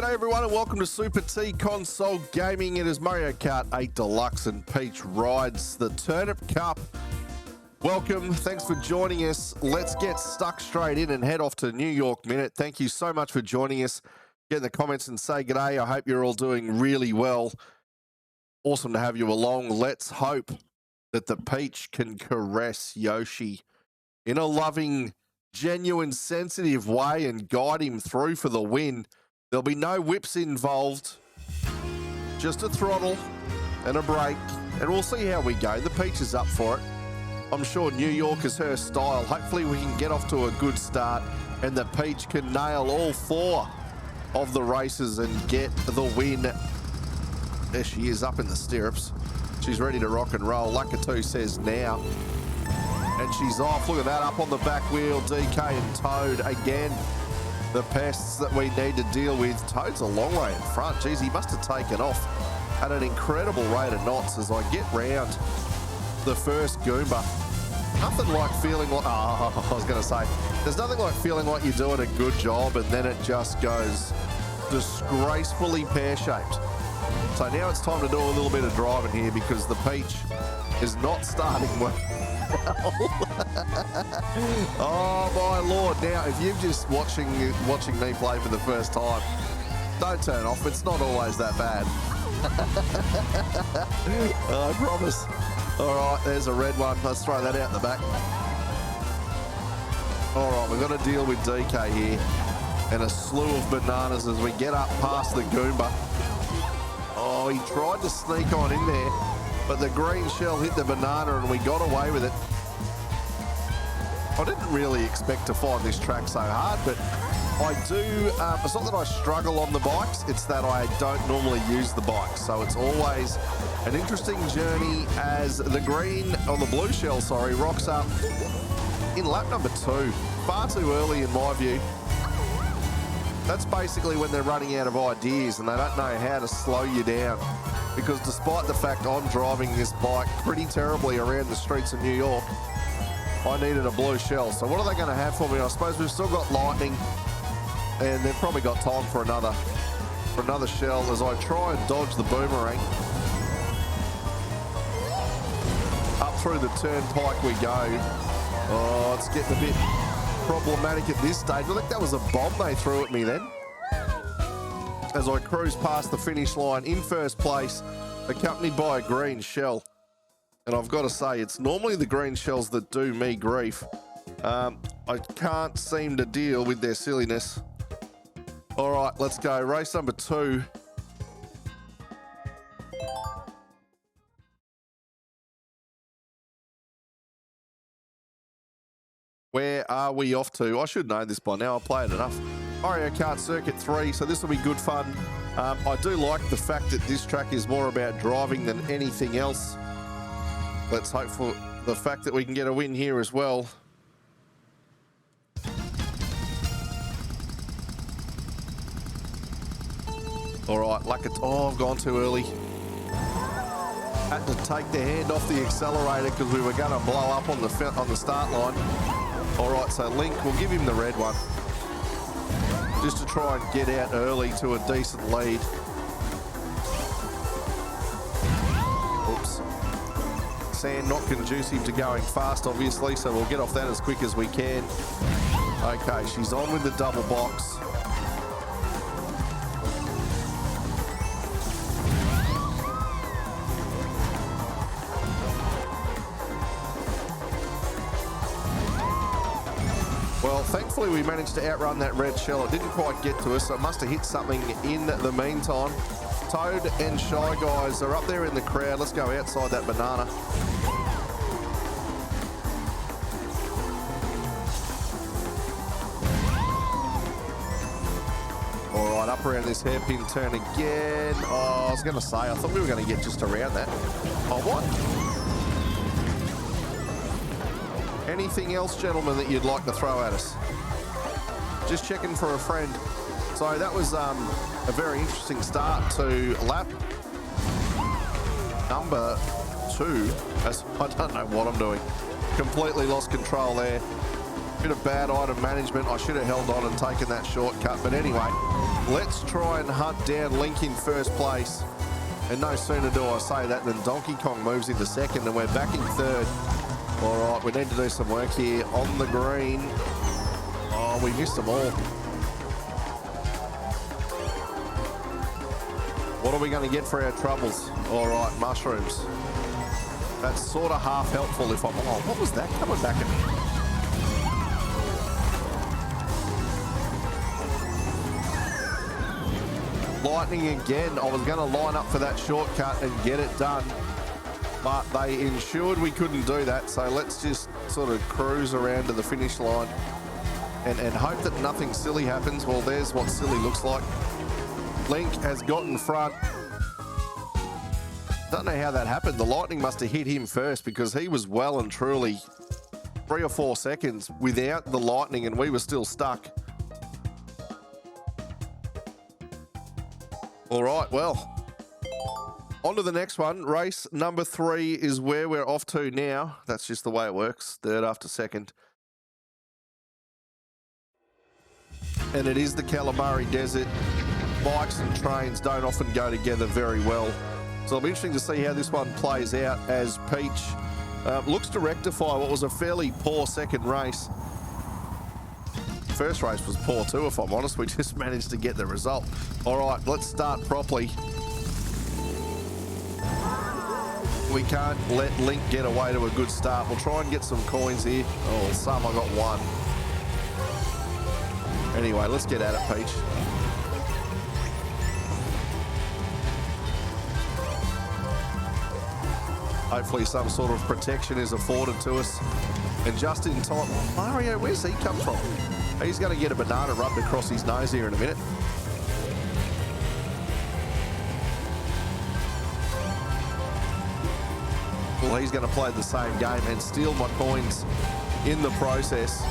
G'day everyone and welcome to Super T Console Gaming. It is Mario Kart 8 Deluxe and Peach rides the Turnip Cup. Welcome, thanks for joining us. Let's get stuck straight in and head off to New York Minute. Thank you so much for joining us. Get in the comments and say g'day. I hope you're all doing really well. Awesome to have you along. Let's hope that the Peach can caress Yoshi in a loving, genuine, sensitive way and guide him through for the win. There'll be no whips involved, just a throttle and a brake, and we'll see how we go. The Peach is up for it. I'm sure New York is her style. Hopefully we can get off to a good start and the Peach can nail all four of the races and get the win. There she is up in the stirrups. She's ready to rock and roll. Luckatoo says now. And she's off. Look at that, up on the back wheel. DK and Toad again. The pests that we need to deal with. Toad's a long way in front. Geez, he must have taken off at an incredible rate of knots as I get round the first Goomba. Nothing like feeling like, I was going to say, there's nothing like feeling like you're doing a good job and then it just goes disgracefully pear-shaped. So now it's time to do a little bit of driving here because the Peach is not starting well. Oh my lord. Now if you're just watching me play for the first time, don't turn off. It's not always that bad. I promise. Alright, there's a red one. Let's throw that out the back. Alright, we've got to deal with DK here and a slew of bananas as we get up past the Goomba. Oh, he tried to sneak on in there, but the green shell hit the banana and we got away with it. I didn't really expect to find this track so hard, but I do, it's not that I struggle on the bikes, it's that I don't normally use the bikes. So it's always an interesting journey as the blue shell, rocks up in lap number 2. Far too early in my view. That's basically when they're running out of ideas and they don't know how to slow you down. Because despite the fact I'm driving this bike pretty terribly around the streets of New York, I needed a blue shell. So what are they going to have for me? I suppose we've still got lightning and they've probably got time for another shell as I try and dodge the boomerang. Up through the turnpike we go. Oh, it's getting a bit problematic at this stage. I think that was a bomb they threw at me then. As I cruise past the finish line in first place, accompanied by a green shell. And I've got to say, it's normally the green shells that do me grief. I can't seem to deal with their silliness. All right, let's go. Race number 2. Where are we off to? I should know this by now. I've played enough. Mario Kart Circuit 3, so this will be good fun. I do like the fact that this track is more about driving than anything else. Let's hope for the fact that we can get a win here as well. All right, I've gone too early. Had to take the hand off the accelerator because we were going to blow up on the start line. All right, so Link, we'll give him the red one just to try and get out early to a decent lead. Oops. Sand not conducive to going fast, obviously, so we'll get off that as quick as we can. Okay, she's on with the double box. Well, thankfully we managed to outrun that red shell. It didn't quite get to us, so it must have hit something in the meantime. Toad and Shy Guys are up there in the crowd. Let's go outside that banana. All right, up around this hairpin turn again. Oh, I was going to say, I thought we were going to get just around that. Oh, what? Anything else, gentlemen, that you'd like to throw at us? Just checking for a friend. So that was a very interesting start to lap number 2. I don't know what I'm doing. Completely lost control there. Bit of bad item management. I should have held on and taken that shortcut. But anyway, let's try and hunt down Link in first place. And no sooner do I say that than Donkey Kong moves into second and we're back in third. All right, we need to do some work here on the green. Oh, we missed them all. What are we going to get for our troubles? All right, mushrooms. That's sort of half helpful if I'm... Oh, what was that coming back at me? Lightning again. I was going to line up for that shortcut and get it done, but they ensured we couldn't do that. So let's just sort of cruise around to the finish line and hope that nothing silly happens. Well, there's what silly looks like. Link has got in front. Don't know how that happened. The lightning must have hit him first because he was well and truly 3 or 4 seconds without the lightning and we were still stuck. All right, well, on to the next one. Race number 3 is where we're off to now. That's just the way it works. Third after second. And it is the Calamari Desert. Bikes and trains don't often go together very well. So it'll be interesting to see how this one plays out as Peach looks to rectify what was a fairly poor second race. First race was poor too, if I'm honest. We just managed to get the result. All right, let's start properly. We can't let Link get away to a good start. We'll try and get some coins here. Oh, some. I got 1. Anyway, let's get at it, Peach. Hopefully some sort of protection is afforded to us. And just in time... Mario, where's he come from? He's going to get a banana rubbed across his nose here in a minute. Well, he's going to play the same game and steal my coins in the process.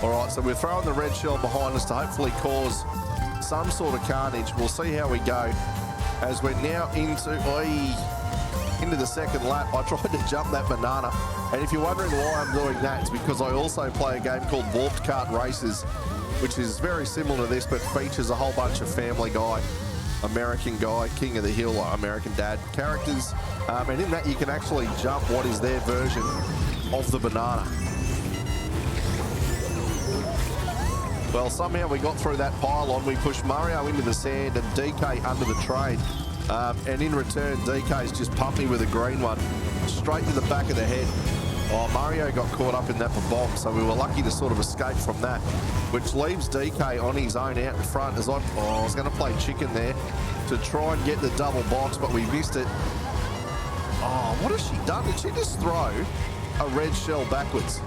All right, so we're throwing the red shell behind us to hopefully cause some sort of carnage. We'll see how we go as we're now into the second lap. I tried to jump that banana, and if you're wondering why I'm doing that, it's because I also play a game called Warped Kart Races, which is very similar to this but features a whole bunch of Family Guy, American Guy, King of the Hill, American Dad characters, and in that you can actually jump what is their version of the banana. Well, somehow we got through that pylon. We pushed Mario into the sand and DK under the train. And in return, DK's just pumped me with a green one straight to the back of the head. Oh, Mario got caught up in that bomb, so we were lucky to sort of escape from that, which leaves DK on his own out in front as I was going to play chicken there to try and get the double box, but we missed it. Oh, what has she done? Did she just throw a red shell backwards?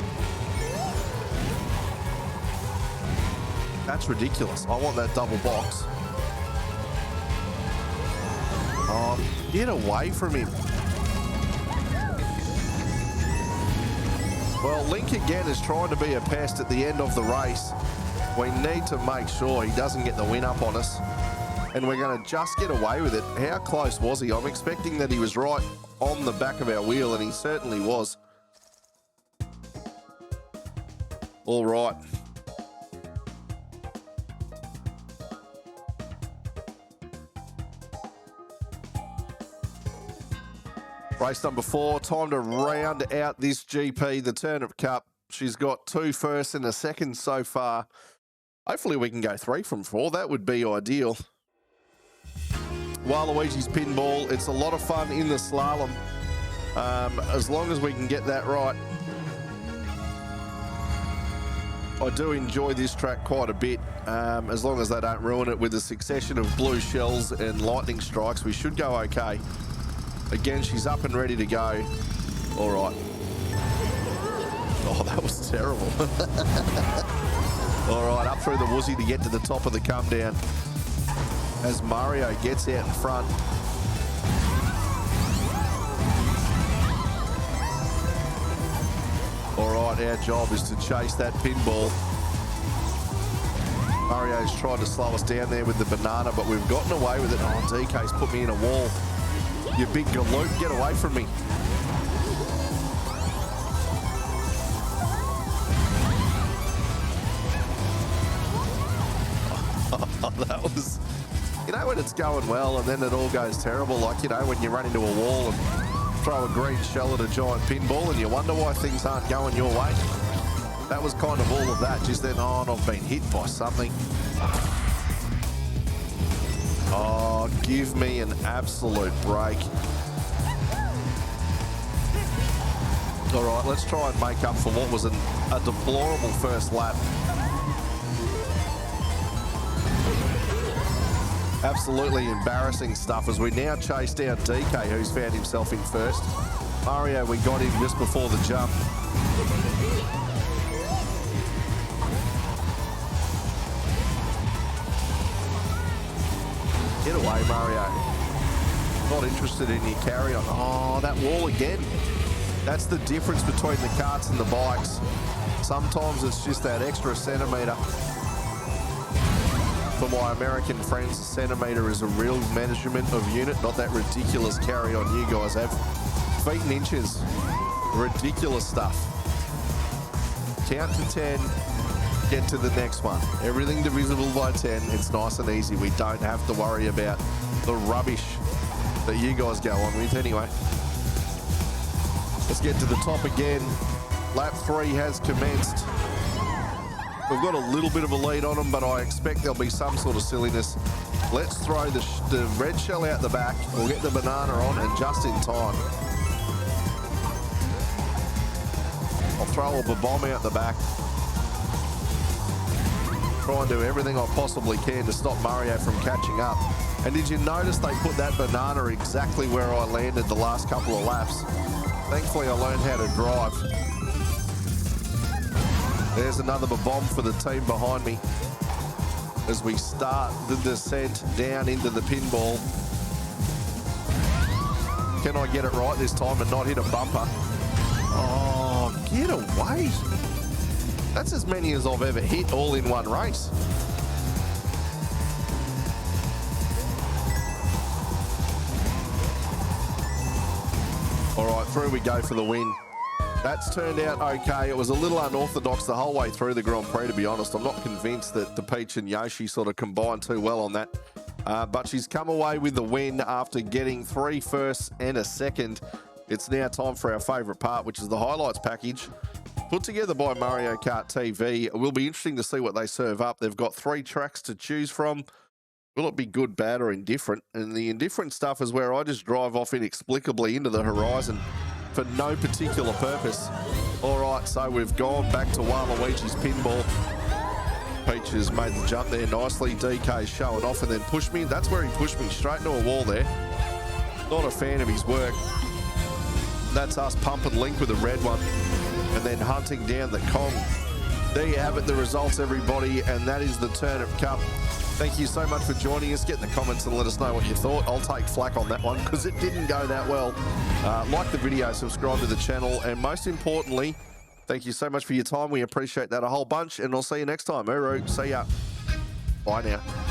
That's ridiculous. I want that double box. Oh, get away from him. Well, Link again is trying to be a pest at the end of the race. We need to make sure he doesn't get the win up on us. And we're going to just get away with it. How close was he? I'm expecting that he was right on the back of our wheel, and he certainly was. All right. Race number 4, time to round out this GP, the Turnip Cup. She's got 2 firsts and a second so far. Hopefully we can go 3 from 4. That would be ideal. While Luigis Pinball, it's a lot of fun in the slalom. As long as we can get that right. I do enjoy this track quite a bit. As long as they don't ruin it with a succession of blue shells and lightning strikes, we should go okay. Again, she's up and ready to go. All right. Oh, that was terrible. All right, up through the woozy to get to the top of the come down as Mario gets out in front. All right, our job is to chase that pinball. Mario's tried to slow us down there with the banana, but we've gotten away with it. Oh, DK's put me in a wall. You big galoot, get away from me. Oh, that was, you know, when it's going well and then it all goes terrible, like, you know, when you run into a wall and throw a green shell at a giant pinball and you wonder why things aren't going your way. That was kind of all of that. Just then, oh, and I've been hit by something. Oh, give me an absolute break. All right, let's try and make up for what was a deplorable first lap. Absolutely embarrassing stuff as we now chase down DK, who's found himself in first. Mario, we got him just before the jump. Get away, Mario. Not interested in your carry on. Oh, that wall again. That's the difference between the karts and the bikes. Sometimes it's just that extra centimetre. For my American friends, a centimetre is a real measurement of unit, not that ridiculous carry on you guys have. Feet and inches. Ridiculous stuff. Count to 10. Get to the next one. Everything divisible by 10. It's nice and easy. We don't have to worry about the rubbish that you guys go on with anyway. Let's get to the top again. Lap 3 has commenced. We've got a little bit of a lead on them, but I expect there'll be some sort of silliness. Let's throw the red shell out the back. We'll get the banana on, and just in time. I'll throw a bomb out the back. Try and do everything I possibly can to stop Mario from catching up. And did you notice they put that banana exactly where I landed the last couple of laps? Thankfully, I learned how to drive. There's another bomb for the team behind me as we start the descent down into the pinball. Can I get it right this time and not hit a bumper? Oh, get away. That's as many as I've ever hit all in one race. All right, through we go for the win. That's turned out okay. It was a little unorthodox the whole way through the Grand Prix, to be honest. I'm not convinced that the Peach and Yoshi sort of combined too well on that. But she's come away with the win after getting 3 firsts and a second. It's now time for our favourite part, which is the highlights package. Put together by Mario Kart TV. It will be interesting to see what they serve up. They've got 3 tracks to choose from. Will it be good, bad, or indifferent? And the indifferent stuff is where I just drive off inexplicably into the horizon for no particular purpose. All right, so we've gone back to Luigis Pinball. Peach has made the jump there nicely. DK's showing off and then pushed me. That's where he pushed me, straight into a wall there. Not a fan of his work. That's us pumping Link with a red one and then hunting down the Kong. There you have it, the results, everybody, and that is the Turnip Cup. Thank you so much for joining us. Get in the comments and let us know what you thought. I'll take flack on that one because it didn't go that well. Like the video, subscribe to the channel, and most importantly, thank you so much for your time. We appreciate that a whole bunch, and I'll see you next time. Uru, see ya. Bye now.